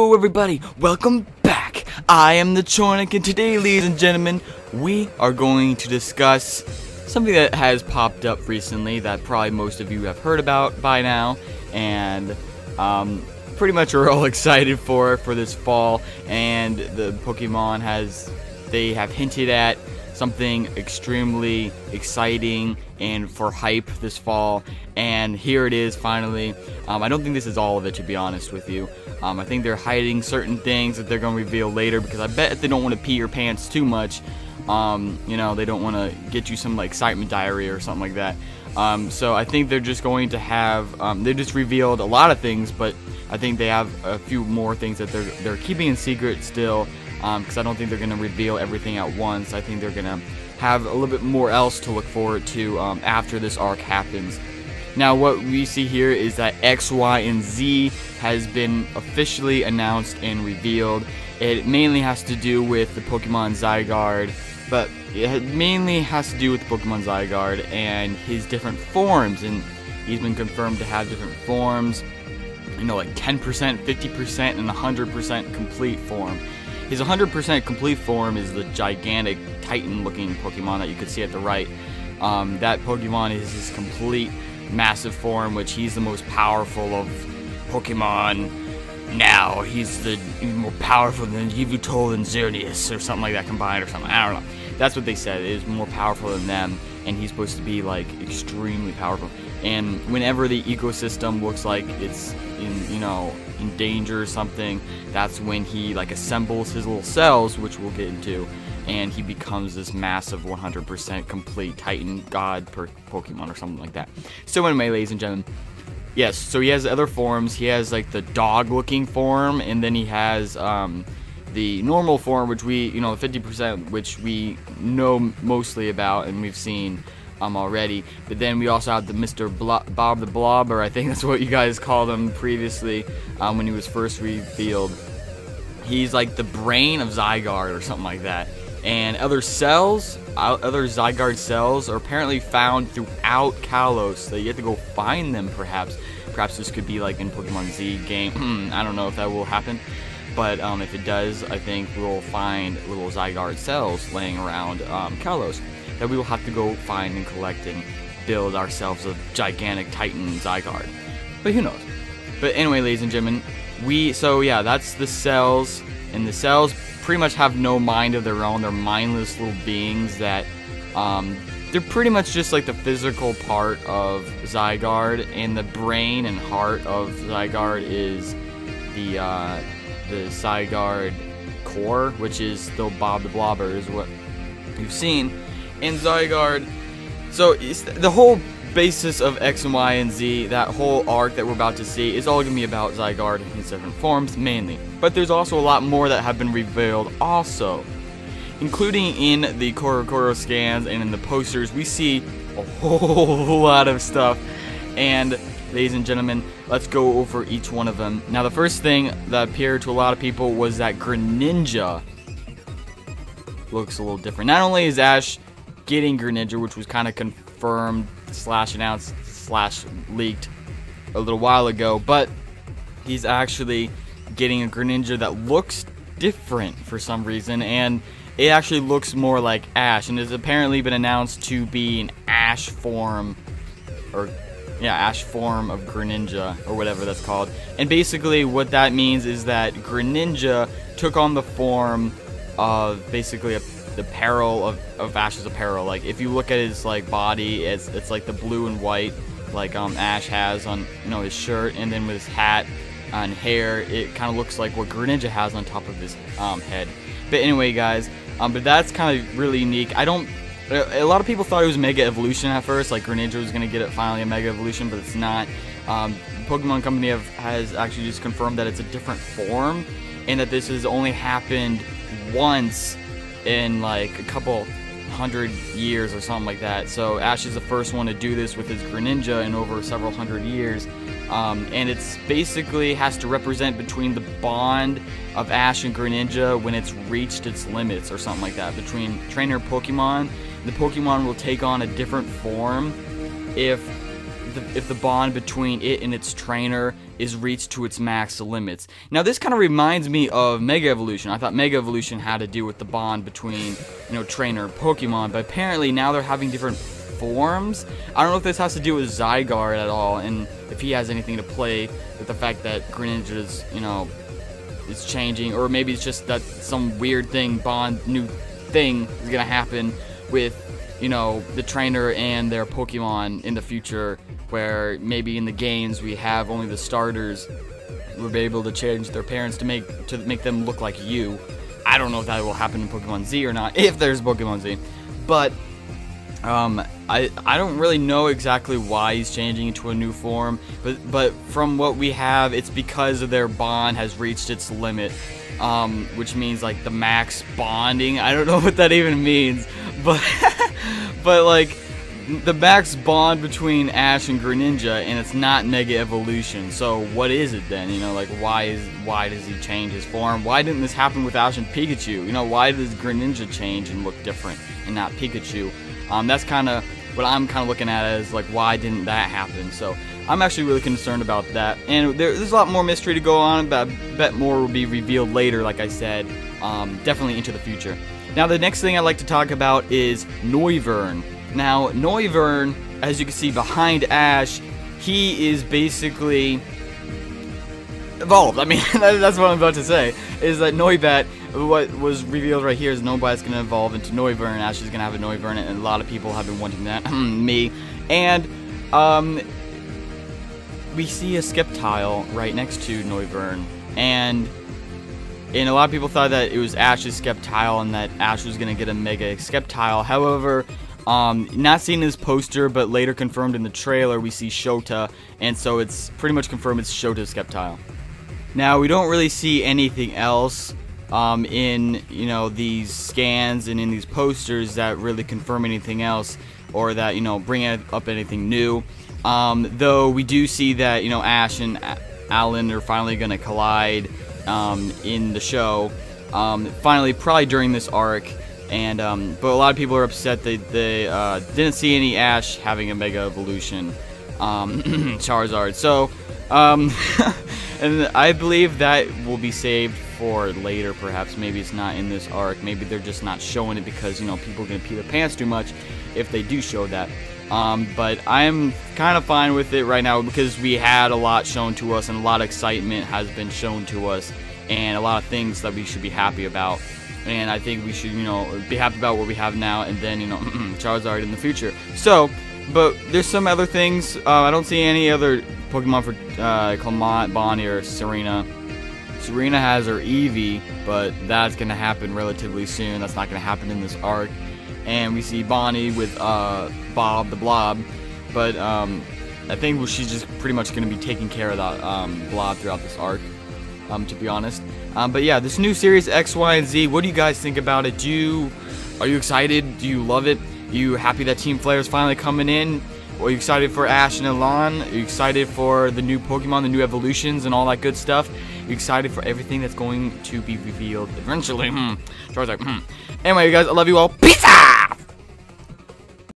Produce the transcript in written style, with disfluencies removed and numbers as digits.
Hello everybody, welcome back. I am TheChornick, and today, ladies and gentlemen, we are going to discuss something that has popped up recently that probably most of you have heard about by now, and pretty much are all excited for this fall. And the Pokemon they have hinted at something extremely exciting and for hype this fall, and here it is finally. I don't think this is all of it, to be honest with you. I think they're hiding certain things that they're going to reveal later, because I bet if they don't want to pee your pants too much, you know, they don't want to get you some like excitement diarrhea or something like that. So I think they're just going to have, they just revealed a lot of things, but I think they have a few more things that they're keeping in secret still, because I don't think they're going to reveal everything at once. I think they're going to have a little bit more else to look forward to after this arc happens. Now, what we see here is that X, Y, and Z has been officially announced and revealed. It mainly has to do with the Pokemon Zygarde, but it mainly has to do with the Pokemon Zygarde and his different forms, and he's been confirmed to have different forms, you know, like 10%, 50%, and 100% complete form. His 100% complete form is the gigantic Titan-looking Pokemon that you can see at the right. That Pokemon is his complete massive form, which he's the most powerful of Pokemon now. He's more powerful than Yveltal and Xerneas or something like that combined or something. I don't know. That's what they said. It is more powerful than them, and he's supposed to be like extremely powerful. And whenever the ecosystem looks like it's in danger or something, that's when he like assembles his little cells, which we'll get into, and he becomes this massive 100% complete Titan God Pokemon or something like that. So anyway, ladies and gentlemen, yes, so he has other forms. He has like the dog-looking form, and then he has the normal form, which we, 50%, which we know mostly about and we've seen already. But then we also have the Mr. Bob the Blobber, I think that's what you guys called him previously when he was first revealed. He's like the brain of Zygarde or something like that. And other Zygarde cells are apparently found throughout Kalos, so you have to go find them perhaps. Perhaps this could be like in Pokemon Z game. I don't know if that will happen. But if it does, I think we'll find little Zygarde cells laying around Kalos that we will have to go find and collect and build ourselves a gigantic Titan Zygarde. But who knows? But anyway, ladies and gentlemen, so yeah, that's the cells, and the cells pretty much have no mind of their own. They're mindless little beings that they're pretty much just like the physical part of Zygarde, and the brain and heart of Zygarde is the Zygarde core, which is still Bob the Blobber, is what you've seen. And Zygarde, so the whole basis of X and Y and Z, that whole arc that we're about to see, is all going to be about Zygarde in his different forms, mainly. But there's also a lot more that have been revealed also, including in the Koro scans and in the posters. We see a whole lot of stuff, and ladies and gentlemen, let's go over each one of them. Now, the first thing that appeared to a lot of people was that Greninja looks a little different. Not only is Ash getting Greninja, which was kind of confirmed / announced / leaked a little while ago, but he's actually getting a Greninja that looks different for some reason, and it actually looks more like Ash, and has apparently been announced to be an Ash form, Ash form of Greninja, or whatever that's called. And basically what that means is that Greninja took on the form of basically the apparel of Ash's apparel. Like, if you look at his like body, it's like the blue and white like Ash has on his shirt, and then with his hat and hair, it kind of looks like what Greninja has on top of his head. But anyway, guys, but that's kind of really unique. A lot of people thought it was Mega Evolution at first, like Greninja was gonna get it finally a Mega Evolution, but it's not. The Pokemon Company has actually just confirmed that it's a different form, and that this has only happened once in like a couple hundred years or something like that. So Ash is the first one to do this with his Greninja in over several hundred years, and it's basically has to represent between the bond of Ash and Greninja when it's reached its limits or something like that, between trainer Pokemon. The Pokemon will take on a different form if if the bond between it and its trainer is reached to its max limits. Now this kind of reminds me of Mega Evolution. I thought Mega Evolution had to do with the bond between, you know, trainer and Pokemon, but apparently now they're having different forms. I don't know if this has to do with Zygarde at all, and if he has anything to play with the fact that Greninja's, you know, is changing, or maybe it's just that some weird thing, new thing is gonna happen with, you know, the trainer and their Pokemon in the future, where maybe in the games we have only the starters. We'll be able to change their parents to make them look like you. I don't know if that will happen in Pokemon Z or not, if there's Pokemon Z, but I don't really know exactly why he's changing into a new form, but from what we have, it's because of their bond has reached its limit, which means like the max bonding. I don't know what that even means, but but like the max bond between Ash and Greninja, and it's not Mega Evolution. So what is it then? You know, like why does he change his form? Why didn't this happen with Ash and Pikachu? You know, why does Greninja change and look different and not Pikachu? That's kind of what I'm kind of looking at as like, why didn't that happen? So I'm actually really concerned about that, and there's a lot more mystery to go on, but I bet more will be revealed later, like I said, definitely into the future. Now the next thing I'd like to talk about is Noivern. Now Noivern, as you can see behind Ash, he is basically evolved. I mean, that's what I'm about to say, is that Noibat, what was revealed right here is Noibat's going to evolve into Noivern. Ash is going to have a Noivern, and a lot of people have been wanting that. Me. And we see a skeptile right next to Noivern, and a lot of people thought that it was Ash's skeptile and that Ash was going to get a Mega Skeptile. However, not seen in this poster, but later confirmed in the trailer, we see Shota, and so it's pretty much confirmed it's Shota's skeptile. Now, we don't really see anything else in, you know, these scans and in these posters that really confirm anything else, or that, you know, bring up anything new. Though we do see that, you know, Ash and Alain are finally going to collide in the show, finally, probably during this arc. And but a lot of people are upset that they didn't see any Ash having a Mega Evolution, Charizard. So and I believe that will be saved for later, perhaps. Maybe it's not in this arc. Maybe they're just not showing it because, you know, people are gonna pee their pants too much if they do show that. But I'm kind of fine with it right now because we had a lot shown to us, and a lot of excitement has been shown to us, and a lot of things that we should be happy about. And I think we should, you know, be happy about what we have now, and then, you know, Charizard in the future. So, but there's some other things. I don't see any other Pokemon for Clement, Bonnie, or Serena. Serena has her Eevee, but that's going to happen relatively soon. That's not going to happen in this arc. And we see Bonnie with Bob the Blob, but I think she's just pretty much going to be taking care of that Blob throughout this arc, to be honest. But yeah, this new series XYZ, what do you guys think about it? Are you excited? Do you love it? Are you happy that Team Flare is finally coming in? Are you excited for Ash and Alain? Are you excited for the new Pokemon, the new evolutions, and all that good stuff? Are you excited for everything that's going to be revealed eventually? Charizard. Anyway, you guys, I love you all. Peace out!